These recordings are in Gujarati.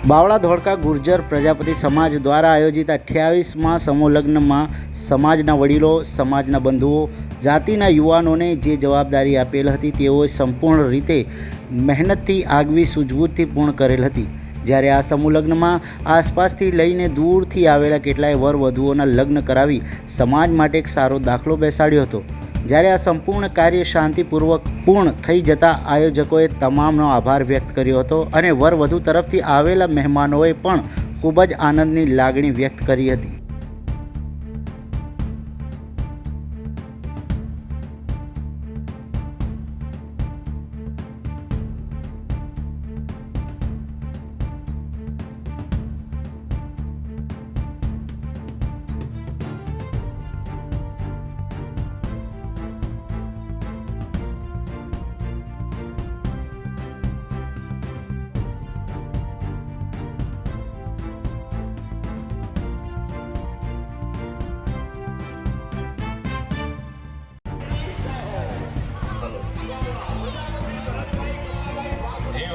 બાવળા ધોળકા ગુર્જર પ્રજાપતિ સમાજ દ્વારા આયોજિત 28મા સમૂહ લગ્નમાં સમાજના વડીલો, સમાજના બંધુઓ, જાતિના યુવાનોને જે જવાબદારી આપેલ હતી તેઓએ સંપૂર્ણ રીતે મહેનતથી આગવી સૂઝબૂછથી પૂર્ણ કરેલ હતી। જ્યારે આ સમૂહ લગ્નમાં આસપાસથી લઈને દૂરથી આવેલા કેટલાય વર વધુઓના લગ્ન કરાવી સમાજ માટે એક સારો દાખલો બેસાડ્યો હતો। જ્યારે આ સંપૂર્ણ કાર્ય શાંતિપૂર્વક પૂર્ણ થઈ જતાં આયોજકોએ તમામનો આભાર વ્યક્ત કર્યો હતો અને વર વધુ તરફથી આવેલા મહેમાનોએ પણ ખૂબ જ આનંદની લાગણી વ્યક્ત કરી હતી।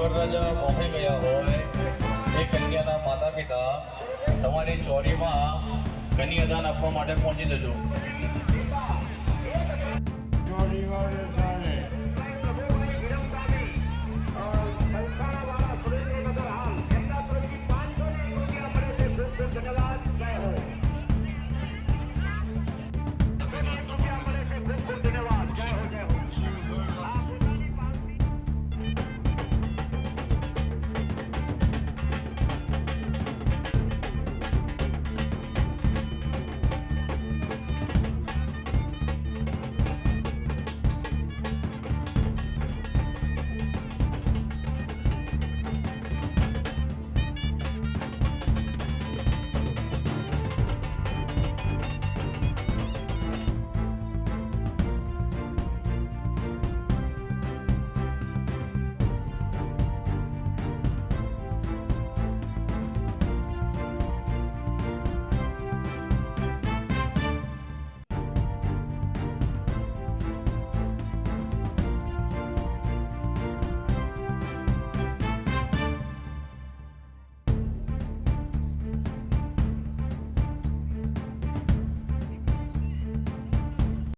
વરરાજા મોહે ગયા હોય એ કન્યાના માતા પિતા તમારી ચોરીમાં કન્યાદાન આપવા માટે પહોંચી જજો।